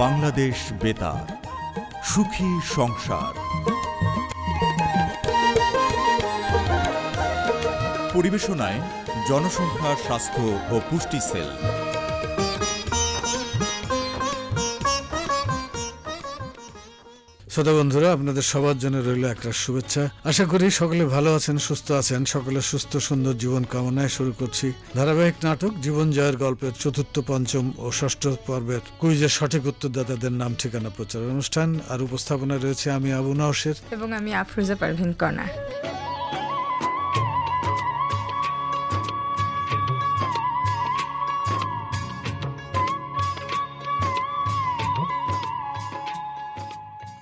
বাংলাদেশ বেতার, সুখী সংসার। পরিবেশনায় জনসংখ্যা, স্বাস্থ্য ও পুষ্টি সেল। শ্রোতা বন্ধুরা, আপনাদের সবার জন্য রইল একটা শুভেচ্ছা। আশা করি সকলে ভালো আছেন, সুস্থ আছেন। সকলের সুস্থ সুন্দর জীবন কামনায় শুরু করছি ধারাবাহিক নাটক জীবন জয়ের গল্পের চতুর্থ, পঞ্চম ও ষষ্ঠ পর্বের কুইজের সঠিক উত্তরদাতাদের নাম ঠিকানা প্রচার অনুষ্ঠান। আর উপস্থাপনায় রয়েছে আমি আবু নওশের এবং আমি আফরোজা পারভিন কণা।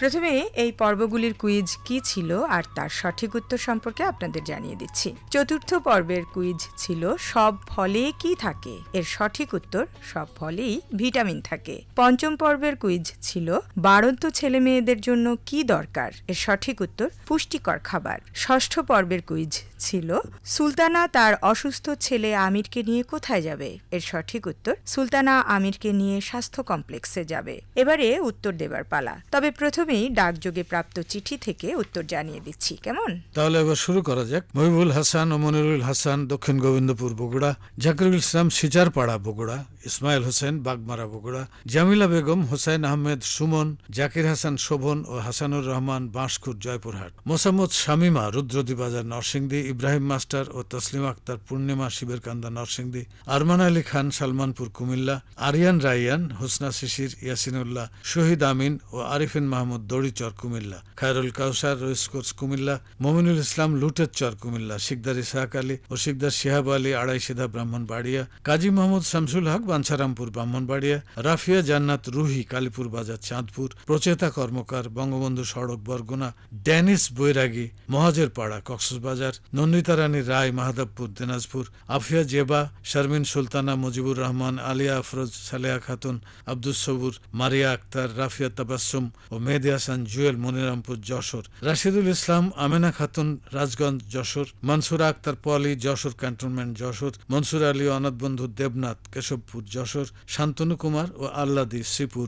প্রথমে এই পর্বগুলির কুইজ কি ছিল আর তার সঠিক উত্তর সম্পর্কে আপনাদের জানিয়ে দিচ্ছি। চতুর্থ পর্বের কুইজ ছিল সব ফলে কি থাকে, এর সঠিক উত্তর সব ফলেই ভিটামিন থাকে। পঞ্চম পর্বের কুইজ ছিল বাড়ন্ত ছেলে মেয়েদের জন্য কি দরকার, এর সঠিক উত্তর পুষ্টিকর খাবার। ষষ্ঠ পর্বের কুইজ ছিল সুলতানা তার অসুস্থ ছেলে আমিরকে নিয়ে কোথায় যাবে, এর সঠিক উত্তর সুলতানা আমিরকে নিয়ে স্বাস্থ্য কমপ্লেক্সে যাবে। এবারে উত্তর দেবার পালা, তবে প্রথমেই ডাকযোগে প্রাপ্ত চিঠি থেকে উত্তর জানিয়ে দিচ্ছি, কেমন? তাহলে এবার শুরু করা যাক। মহিবুল হাসান ও মনিরুল হাসান দক্ষিণ গোবিন্দপুর বগুড়া, জাকিরুল ইসলাম সিচারপাড়া বগুড়া, ইসমাইল হোসেন বাগমারা বগুড়া, জামিলা বেগম, হোসেন আহমেদ সুমন, জাকির হাসান শোভন ও হাসানুর রহমান বাঁশকুর জয়পুরহাট, মোসাম্মদ শামিমা রুদ্রদী বাজার নরসিংদী, ইব্রাহিম মাস্টার ও তসলিম আক্তার পূর্ণিমা শিবেরকান্দা নরসিংদী, আরমান আলী খান সালমানপুর কুমিল্লা, আরিয়ান রাইয়ান, হোসনা শিশির, ইয়াসিনুল্লাহ, শহীদ আমিন ও আরিফিন মাহমুদ দড়িচর কুমিল্লা, খায়রুল কাউসার রইসকোর্স কুমিল্লা, মমিনুল ইসলাম লুটের চর কুমিল্লা, শিকদার ইসহাক আলী ও শিকদার শিহাব আলী আড়াইসিধা ব্রাহ্মণবাড়িয়া, কাজী মোহাম্মদ শামসুল হক বাঞ্ছারামপুর ব্রাহ্মণবাড়িয়া, রাফিয়া জান্নাত রুহি কালীপুর বাজার চাঁদপুর, প্রচেতা কর্মকার বঙ্গবন্ধু সড়ক বরগুনা, ড্যানিস বৈরাগী মহাজের পাড়া কক্সবাজার, নন্দিতা রানী রায় মাহাদাবপুর দিনাজপুর, আফিয়া জেবা, শারমিন সুলতানা, মুজিবুর রহমান, আলিয়া আফরোজ, সালেহা খাতুন, আব্দুস সবুর, মারিয়া আক্তার, রাফিয়া তাবাসসুম ও মেহেদি হাসান জুয়েল মনিরামপুর যশোর, রাশিদুল ইসলাম, আমেনা খাতুন রাজগঞ্জ যশোর, মনসুরা আক্তার পলি যশোর ক্যান্টনমেন্ট যশোর, মনসুর আলী অনাথ বন্ধু দেবনাথ কেশবপুর যশোর, শান্তনু কুমার ও আল্লাদি শ্রীপুর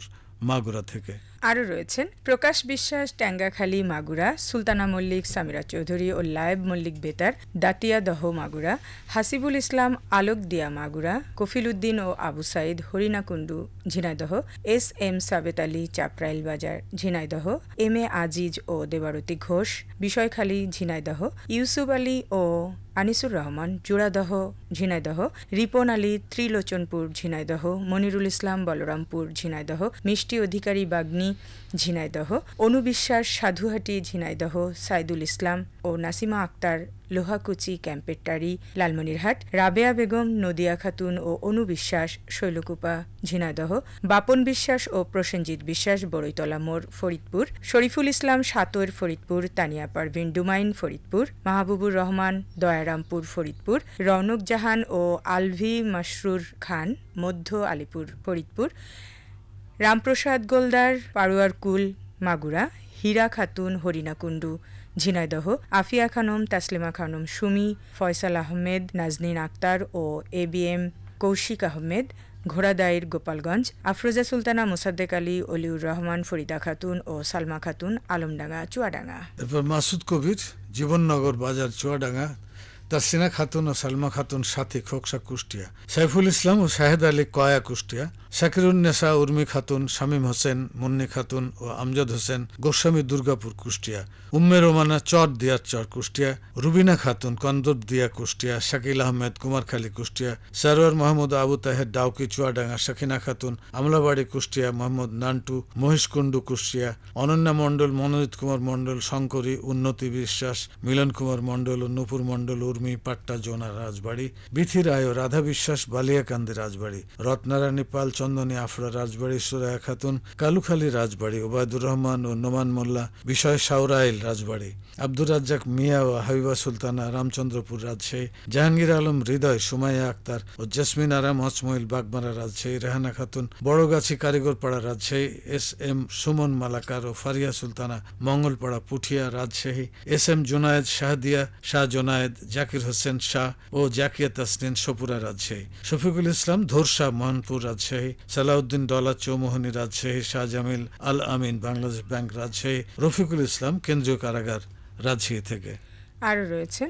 মাগুরা থেকে। আরও রয়েছেন প্রকাশ বিশ্বাস ট্যাঙ্গাখালী মাগুরা, সুলতানা মল্লিক, সামিরা চৌধুরী ও লায়েব মল্লিক বেতার দাতিয়া দহ মাগুরা, হাসিবুল ইসলাম আলোক দিয়া মাগুরা, কফিল উদ্দিন ও আবু সাইদ হরিণাকুণ্ডু ঝিনাইদহ, এস এম সাবেত আলী চাপরাইল বাজার ঝিনাইদহ, এম এ আজিজ ও দেবারতী ঘোষ বিষয়খালী ঝিনাইদহ, ইউসুফ আলী ও আনিসুর রহমান জোড়াদহ ঝিনাইদহ, রিপন আলী ত্রিলোচনপুর ঝিনাইদহ, মনিরুল ইসলাম বলরামপুর ঝিনাইদহ, মিষ্টি অধিকারী বাগ্নী ঝিনাইদহ, অনুবিশ্বাস সাধুহাটি ঝিনাইদহ, সাইদুল ইসলাম ও নাসিমা আক্তার লোহাকুচি ক্যাম্পেট্টারি লালমনিরহাট, রাবেয়া বেগম, নদিয়া খাতুন ও অনুবিশ্বাস শৈলকুপা ঝিনাইদহ, বাপন বিশ্বাস ও প্রসেনজিৎ বিশ্বাস বড়ইতলা মোড় ফরিদপুর, শরীফুল ইসলাম সাতর ফরিদপুর, তানিয়া পারভিন ডুমাইন ফরিদপুর, মাহবুবুর রহমান দয়ারামপুর ফরিদপুর, রৌনক জাহান ও আলভি মাসরুর খান মধ্য আলিপুর ফরিদপুর, রামপ্রসাদ গোলদার পাড়ুয়ারকুল মাগুরা, হীরা খাতুন হরিণাকুণ্ডু ঝিনাইদহ, আফিয়া খানম, তাসলিমা খানম সুমি, ফয়সাল আহমেদ, নাজনীন আক্তার ও A B M Kaushik Ahmed ঘোড়াদাইর Gopalganj, Afroza Sultana, Mosaddek Ali, Oliur Rahman, Farida Khatun ও সালমা খাতুন আলমডাঙ্গা চুয়াডাঙ্গা। এরপর মাসুদ কবির জীবননগর বাজার চুয়াডাঙ্গা, তাসিনা খাতুন ও সালমা খাতুন সাথী খোকসা কুষ্টিয়া, সাইফুল ইসলাম ও শাহেদ আলী কয়া কুষ্টিয়া, শাকিরুন্নেসা উর্মি খাতুন, শামীম হোসেন, মুন্নি খাতুন ও আমজাদ হোসেন গোস্বামী দুর্গাপুর কুষ্টিয়া, উম্মে রোমানা চর দিয়ার চর কুষ্টিয়া, রুবিনা খাতুন কন্দর দিয়া কুষ্টিয়া, শাকিল আহমেদ কুমারখালী কুষ্টিয়া, সারোয়ার মাহমুদ আবু তাহের ডাউকি চুয়াডাঙ্গা, শাকিনা খাতুন আমলাবাড়ি কুষ্টিয়া, মোহাম্মদ নান্টু মহিষকুণ্ডু কুষ্টিয়া, অনন্যা মণ্ডল, মনোজিৎ কুমার মণ্ডল, শঙ্করী, উন্নতি বিশ্বাস, মিলন কুমার মণ্ডল ও নূপুর মণ্ডল উর্মি পাট্টা জোনা রাজবাড়ি, বিথি রায় ও রাধা বিশ্বাস বালিয়াকান্দি রাজবাড়ি, রত্নারানী পাল চন্দনী আফরা রাজবাড়ি, সুরায়া খাতুন কালুখালী রাজবাড়ি, ওবায়দুর রহমান ও নোমান মোল্লা বিষয় সাউরাইল রাজবাড়ি, আব্দুর রাজ্জাক মিয়া ও হাবিবা সুলতানা রামচন্দ্রপুর রাজশাহী, জাহাঙ্গীর আলম হৃদয়, সুমাইয়া আক্তার ও জেসমিন আরাম হচমইল বাগমারা রাজশাহী, রেহানা খাতুন বড়গাছি কারিগরপাড়া রাজশাহী, এস এম সুমন মালাকার ও ফারিয়া সুলতানা মঙ্গলপাড়া পুঠিয়া রাজশাহী, এস এম জুনায়েদ শাহদিয়া, শাহ জোনায়েদ, জাকির হোসেন শাহ ও জাকিয়া তাসনিন সপুরা রাজশাহী, শফিকুল ইসলাম ধোরশা মোহনপুর রাজশাহী, সালাউদ্দিন ডলা চৌমোহনী রাজশাহী, শাহজামিল আল আমিন বাংলাদেশ ব্যাংক রাজশাহী, রফিকুল ইসলাম কেন্দ্রীয় কারাগার রাজশাহী থেকে। আরও রয়েছেন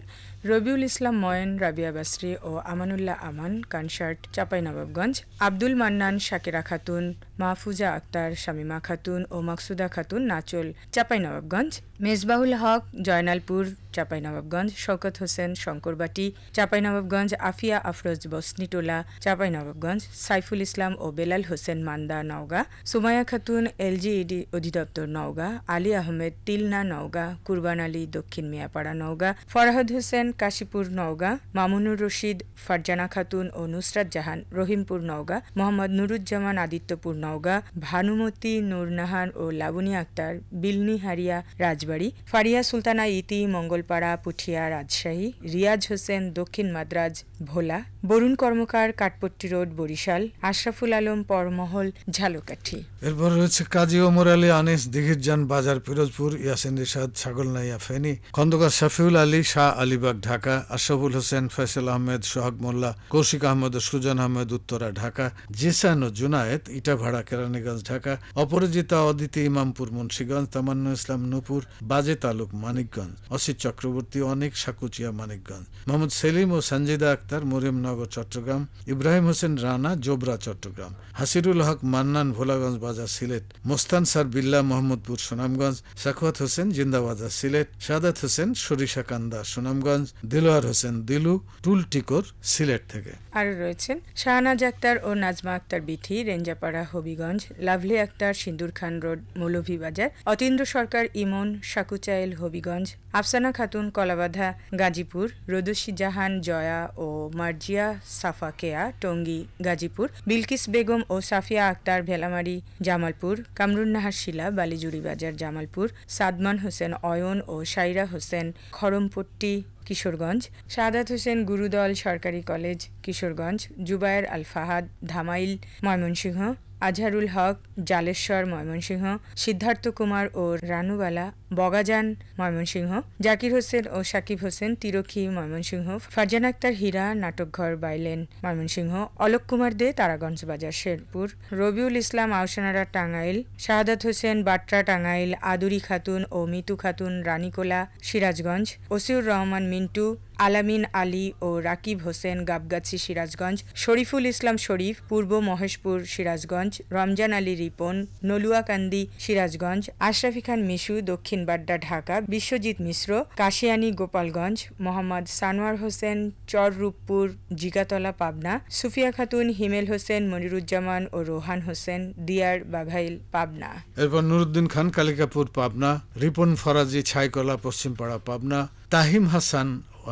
রবিউল ইসলাম ময়েন, রাবিয়া বাসরি ও আমানুল্লাহ আমান কনসার্ট চাঁপাইনবাবগঞ্জ, আব্দুল মান্নান, শাকিরা খাতুন, মাহফুজা আক্তার, শামিমা খাতুন ও মাকসুদা খাতুন নাচল চাঁপাইনবাবগঞ্জ, মেজবাহুল হক জয়নালপুর চাঁপাইনবাবগঞ্জ, শওকত হোসেন শঙ্করবাটি চাঁপাইনবাবগঞ্জ, আফিয়া আফরোজ বসনিটোলা চাঁপাইনবাবগঞ্জ, সাইফুল ইসলাম ও বেলাল হোসেন মান্দা নওগাঁ, সুমাইয়া খাতুন এলজিইডি অধিদপ্তর নওগাঁ, আলী আহমেদ তিলনা নওগাঁ, কুরবান আলী দক্ষিণ মিয়াপাড়া নওগাঁ, ফরহাদ হোসেন কাশীপুর নওগাঁ, মামুনুর রশিদ, ফারজানা খাতুন ও নুসরাত জাহান রহিমপুর নওগাঁ, মোহাম্মদ নুরুজ্জামান আদিত্যপুর নওগাঁ, ভানুমতি নুরনাহান ও লাবনী আক্তার বিলনিহারিয়া রাজবাড়ী, ফারিয়া সুলতানা ইতি মঙ্গলপাড়া পুঠিয়া রাজশাহী, রিয়াজ হোসেন দক্ষিণ মাদ্রাজ ভোলা, বরুণ কর্মকার কাঠপট্টি রোড বরিশাল, আশরাফুল আলম পরমহল ঝালকাঠি। এরপর রয়েছে কাজী ওমর আলী আনিস দিঘিরজান বাজার পিরোজপুর, ইয়াসিন রিশাদ ছাগলনাইয়া ফেনী, খন্দকার শাফিউল আলী শাহ আলীবাগ ঢাকা, আশরাফুল হোসেন, ফয়সাল আহমেদ, সোহাগ মোল্লা, কৌশিক আহমেদ ও সুজান আহমেদ উত্তরা ঢাকা, জিসান ও জুনায়েদ ইটাভাড়া কেরানীগঞ্জ ঢাকা, অপরাজিতা অদিতি ইমামপুর মুন্সিগঞ্জ, তামান্নু ইসলাম নূপুর বাজে তালুক মানিকগঞ্জ, অসিত চক্রবর্তী অনেক সাকুচিয়া মানিকগঞ্জ, মোহাম্মদ সেলিম ও সঞ্জিদা আক্তার মরিয়মনগর চট্টগ্রাম, ইব্রাহিম হোসেন রানা জোবরা চট্টগ্রাম, হাসিরুল হক মান্নান ভোলাগঞ্জ বাজার সিলেট, মোস্তান সার বিল্লাহ মোহাম্মদপুর সুনামগঞ্জ, সাখাওয়াত হোসেন জিন্দাবাজার সিলেট, সাদাত হোসেন সরিষাকান্দা সুনামগঞ্জ, দিলওয়ার হোসেন দিলু টুলটিকোর সিলেট থেকে। আরও রয়েছেন শাহনাজ আক্তার ও নাজমা আক্তার বিথি রেঞ্জাপাড়া হবিগঞ্জ, লাভলি আক্তার সিন্দুর খান রোড মৌলভীবাজার, অতীন্দ্র সরকার ইমন সাকুচাইল হবিগঞ্জ, আফসানা খাতুন কলাবাধা গাজীপুর, রদুশি জাহান জয়া ও মার্জিয়া সাফা কেয়া টঙ্গী গাজীপুর, বিলকিস বেগম ও সাফিয়া আক্তার ভেলামারি জামালপুর, কামরুন্নাহার শিলা বালিজুড়ি বাজার জামালপুর, সাদমান হোসেন অয়ন ও সাইরা হোসেন খরমপট্টি কিশোরগঞ্জ, সাদাত হোসেন গুরুদল সরকারি কলেজ কিশোরগঞ্জ, জুবায়ের আল ফাহাদ ধামাইল ময়মনসিংহ, আজহারুল হক জালেশ্বর ময়মনসিংহ, সিদ্ধার্থ কুমার ও রানুবালা বগাজান ময়মনসিংহ, জাকির হোসেন ও সাকিব হোসেন তিরখী ময়মনসিংহ, ফারজানা আক্তার হীরা নাটকঘর বাইলেন ময়মনসিংহ, অলোক কুমার দে তারাগঞ্জ বাজার শেরপুর, রবিউল ইসলাম আউসানারা টাঙ্গাইল, শাহাদাত হোসেন বাট্রা টাঙ্গাইল, আদুরি খাতুন ও মিতু খাতুন রানীকোলা সিরাজগঞ্জ, ওসিউর রহমান মিন্টু, আলামিন আলী ও রাকিব হোসেন গাবগাছি সিরাজগঞ্জ, শরীফুল ইসলাম শরীফ পূর্ব মহেশপুর সিরাজগঞ্জ, রমজান আলী রিপন নলুয়াকান্দি সিরাজগঞ্জ, আশরাফি খান মিশু দক্ষিণ বাড্ডা ঢাকা, বিশ্বজিৎ মিশ্র কাশিয়ানী গোপালগঞ্জ, মোহাম্মদ সানোয়ার হোসেন চররূপপুর জিগাতলা পাবনা, সুফিয়া খাতুন হিমেল হোসেন মনিরুজ্জামান ও রোহান হোসেন দিয়ার বাঘাইল পাবনা। এরপর নুরুদ্দিন খান কালিকাপুর পাবনা, রিপন ফরাজি ছাইকলা পশ্চিমপাড়া পাবনা, তাহিম হাসান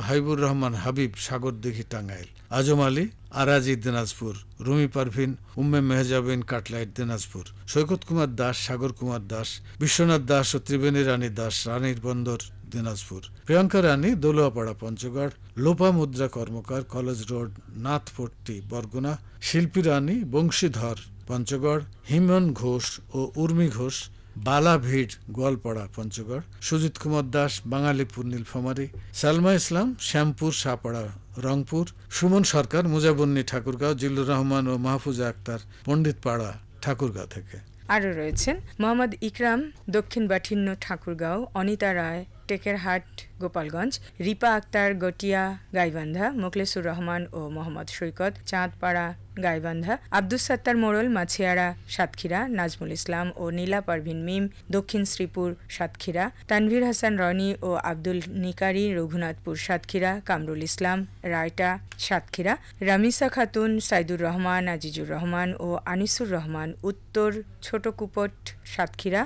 হাইবুর রহমান হাবিব সাগরদিঘি টাঙ্গাইল, আজম আলী আরাজি দিনাজপুর, রুমি পারভিন উম্মে মেহজাবিন কাটলাইট দিনাজপুর, সৈকত কুমার দাস সাগর কুমার দাস, বিশ্বনাথ দাস ও ত্রিবেণী রানী দাস রানীর বন্দর দিনাজপুর, প্রিয়াঙ্কা রানী দোলুয়াপাড়া পঞ্চগড়, লোপা মুদ্রা কর্মকার কলেজ রোড নাথপট্টি বরগুনা, শিল্পী রানী বংশীধর পঞ্চগড়, হিমন ঘোষ ও উর্মি ঘোষ বালা ভিড় গোয়ালপাড়া পঞ্চগড়, সুজিত কুমার দাস বাঙালিপুর নীলফামারী, সালমা ইসলাম শ্যামপুর শাহপাড়া রংপুর, সুমন সরকার মুজাবন্নি ঠাকুরগাঁও, জিল্লুর রহমান ও মাহফুজা আক্তার পণ্ডিতপাড়া ঠাকুরগাঁও থেকে। আরও রয়েছেন মোহাম্মদ ইকরাম দক্ষিণ বাঠিন্য ঠাকুরগাঁও, অনিতা রায় টেকেরহাট গোপালগঞ্জ, রিপা আক্তার গটিয়া গাইবান্ধা, মোখলেসুর রহমান ও মোহাম্মদ সৈকত চাঁদপাড়া গাইবান্ধা, আব্দুস সাত্তার মোড়ল মাছিয়ারা সাতক্ষীরা, নাজমুল ইসলাম ও নীলা পারভিন মিম দক্ষিণ শ্রীপুর সাতক্ষীরা, তানভীর হাসান রনি ও আব্দুল নিকারি রঘুনাথপুর সাতক্ষীরা, কামরুল ইসলাম রায়টা সাতক্ষীরা, রামিসা খাতুন সাইদুর রহমান আজিজুর রহমান ও আনিসুর রহমান উত্তর ছোটকুপট সাতক্ষীরা,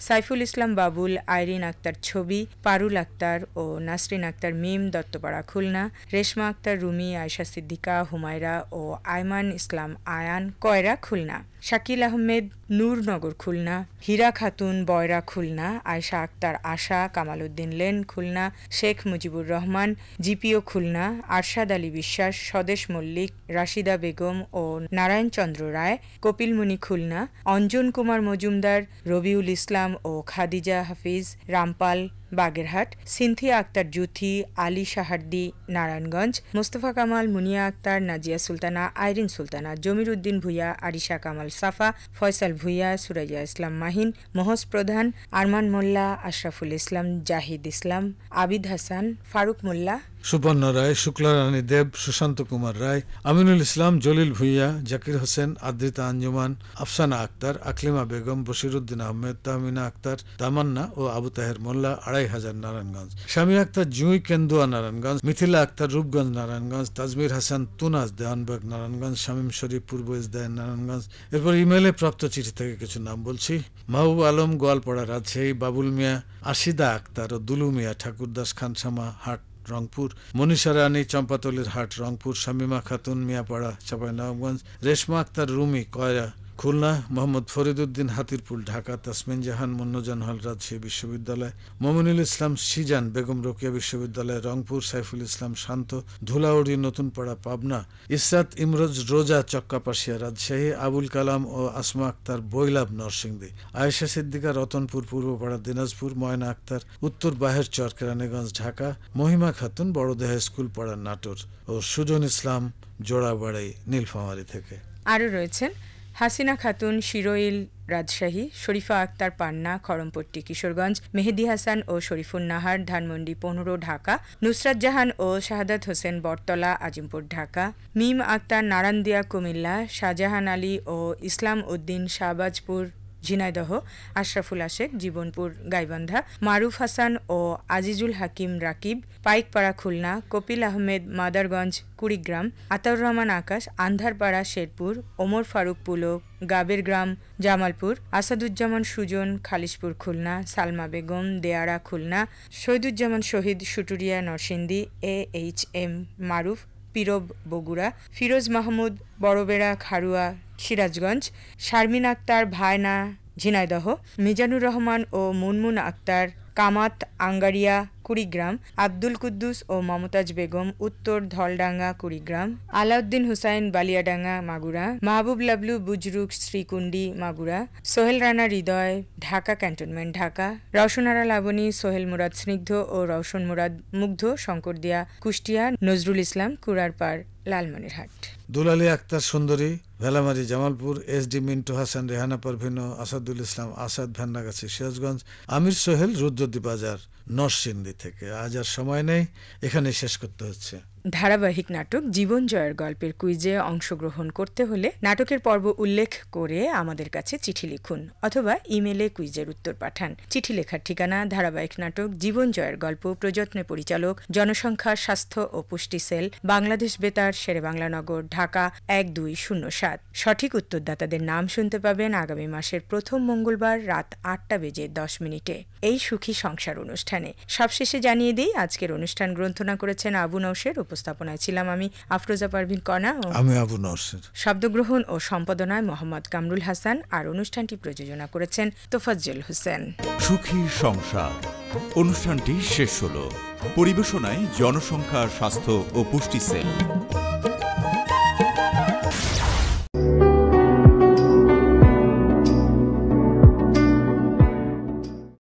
সাইফুল ইসলাম বাবুল, আইরিন আক্তার ছবি, পারুল আক্তার ও নাসরিন আক্তার মিম দত্তপাড়া খুলনা, রেশমা আক্তার রুমি, আয়শা সিদ্দিকা হুমায়রা ও আয়মান ইসলাম আয়ান কয়রা খুলনা, শাকিল আহমেদ নূরনগর খুলনা, হীরা খাতুন বয়রা খুলনা, আয়শা আক্তার আশা কামালউদ্দিন লেন খুলনা, শেখ মুজিবুর রহমান জিপিও খুলনা, আরশাদ আলী বিশ্বাস, স্বদেশ মল্লিক, রাশিদা বেগম ও নারায়ণ চন্দ্র রায় কপিলমুনি খুলনা, অঞ্জন কুমার মজুমদার, রবিউল ইসলাম ও খাদিজা হাফিজ রামপাল বাগেরহাট, সিনথিয়া আক্তার জুথি, আলী সাহার্দি নারায়ণগঞ্জ, মোস্তফা কামাল, মুনিয়া আক্তার, নাজিয়া সুলতানা, আইরিন সুলতানা, জমির উদ্দিন ভূঁইয়া, আরিশা কামাল সাফা, ফয়সাল ভূঁইয়া, সুরাইয়া ইসলাম মাহিন, মহস প্রধান, আরমান মোল্লা, আশরাফুল ইসলাম, জাহিদ ইসলাম, আবিদ হাসান, ফারুক মোল্লা, সুপর্ণ রায়, শুক্লারানী দেব, সুশান্ত কুমার রায়, আমিনুল ইসলাম, জলিল ভূঁইয়া, জাকির হোসেন, আদ্রিতা আঞ্জুমান, আফসানা আক্তার, আকলিমা বেগম, বশিরউদ্দিন আহমেদ, তাহমিনা আক্তার, তামান্না ও আবু তাহের মোল্লা ২৫০০ নারায়ণগঞ্জ, শামী আক্তার জুঁই, কেন্দুয়া নারায়ণগঞ্জ, মিথিলা আক্তার রূপগঞ্জ নারায়ণগঞ্জ, তাজমির হাসান তুনাজ দেওয়ানবাগ নারায়ণগঞ্জ, শামীম শরীফ পূর্ব ইসদায় নারায়ণগঞ্জ। এরপর ইমেইলে প্রাপ্ত চিঠি থেকে কিছু নাম বলছি। মাহবুব আলম, গোয়ালপাড়া রাজশাহী, বাবুল মিয়া, আশিদা আক্তার ও দুলু মিয়া, ঠাকুরদাস খানসামা হাট রংপুর, মনীষা রানী, চম্পাতলির হাট রংপুর, শামিমা খাতুন, মিয়াপাড়া চাঁপাইনবাবগঞ্জ, রেশমা আক্তার রুমি, কয়রা খুলনা, মোহাম্মদ ফরিদউদ্দিন হাতিরপুল ঢাকা, তাসমিন জাহান মুন্নুজান হল রাজশাহী বিশ্ববিদ্যালয়, মমিনুল ইসলাম সিজান বেগম রোকেয়া বিশ্ববিদ্যালয় রংপুর, সাইফুল ইসলাম শান্ত ধুলাউড়ি নতুনপাড়া পাবনা, ইসরাত ইমরোজ রোজা চক্কাপাশিয়া রাজশাহী, আবুল কালাম ও আসমা আক্তার বৈলাভ নরসিংদী, আয়েশা সিদ্দিকা রতনপুর পূর্বপাড়া দিনাজপুর, ময়না আক্তার উত্তর বাহেরচর কেরানীগঞ্জ ঢাকা, মহিমা খাতুন বড়দেহা স্কুল পাড়া নাটোর ও সুজন ইসলাম জোড়াবাড়ি নীলফামারী থেকে। আরও রয়েছেন হাসিনা খাতুন, শিরোইল রাজশাহী, শরীফা আক্তার পান্না, খড়মপট্টি কিশোরগঞ্জ, মেহেদি হাসান ও শরীফুন নাহার ধানমন্ডি ১৫ ঢাকা, নুসরাত জাহান ও শাহাদাত হোসেন বটতলা আজিমপুর ঢাকা, মিম আক্তার নারান্দিয়া কুমিল্লা, শাহজাহান আলী ও ইসলাম উদ্দিন শাহবাজপুর ঝিনাইদহ, আশরাফুল আশেক জীবনপুর গাইবান্ধা, মারুফ হাসান ও আজিজুল হাকিম রাকিব পাইকপাড়া খুলনা, কপিল আহমেদ মাদারগঞ্জ কুড়িগ্রাম, আতাউর রহমান আকাশ আন্ধারপাড়া শেরপুর, ওমর ফারুক পুলক গাবের গ্রাম জামালপুর, আসাদুজ্জামান সুজন খালিশপুর খুলনা, সালমা বেগম দেয়ারা খুলনা, শহীদুজ্জামান শহীদ সুটুরিয়া নরসিংদী, AHM মারুফ পীরব বগুড়া, ফিরোজ মাহমুদ বড়বেড়া খারুয়া সিরাজগঞ্জ, শারমিন আক্তার ভায়না ঝিনাইদহ, মিজানুর রহমান ও মুনমুন আক্তার কামাত আঙ্গারিয়া কুড়িগ্রাম, আব্দুল কুদ্দুস ও মমতাজ বেগম উত্তর ধলডাঙ্গা কুড়িগ্রাম, আলাউদ্দিন হুসাইন বালিয়াডাঙ্গা মাগুরা, মাহবুব লাবলু বুজরুক শ্রীকুন্ডি মাগুরা, সোহেল রানা হৃদয় ঢাকা ক্যান্টনমেন্ট ঢাকা, রওশনারা লাবণী, সোহেল মুরাদ স্নিগ্ধ ও রওশন মুরাদ মুগ্ধ শঙ্করদিয়া কুষ্টিয়া, নজরুল ইসলাম কুড়ারপাড় লালমনিরহাট, দুলালী আক্তার সুন্দরী ভেলামারি জামালপুর, SD মিন্টু হাসান রেহানা পারভিন, আসাদুল ইসলাম আসাদ ভেন্নাগাছি সিরাজগঞ্জ, আমির সোহেল রুদ্রদ্বীপ বাজার নরসিংদী থেকে। আজ আর সময় নেই, এখানে শেষ করতে হচ্ছে। ধারাবাহিক নাটক জীবন জয়ের গল্পের কুইজে অংশগ্রহণ করতে হলে নাটকের পর্ব উল্লেখ করে আমাদের কাছে চিঠি লিখুন অথবা ইমেলে কুইজের উত্তর পাঠান। চিঠি লেখার ঠিকানা ধারাবাহিক নাটক জীবন জয়ের গল্প, প্রযত্নে পরিচালক জনসংখ্যা স্বাস্থ্য ও পুষ্টি সেল, বাংলাদেশ বেতার, শেরেবাংলানগর, ঢাকা ১২০৭। সঠিক উত্তরদাতাদের নাম শুনতে পাবেন আগামী মাসের প্রথম মঙ্গলবার রাত ৮টা বেজে ১০ মিনিটে এই সুখী সংসার অনুষ্ঠানে। সবশেষে জানিয়ে দিই, আজকের অনুষ্ঠান গ্রন্থনা করেছেন আবু নওশের, উপস্থাপনায় ছিলাম আমি আফরোজা পারভিন কণা ও আমি আবু নওশের, শব্দগ্রহণ ও সম্পাদনায় মোহাম্মদ কামরুল হাসান, আর অনুষ্ঠানটি প্রযোজনা করেছেন তোফাজ্জল হোসেন। সুখী সংসার অনুষ্ঠানটি শেষ হলো। পরিবেশনায় জনসংখ্যা স্বাস্থ্য ও পুষ্টি সেল।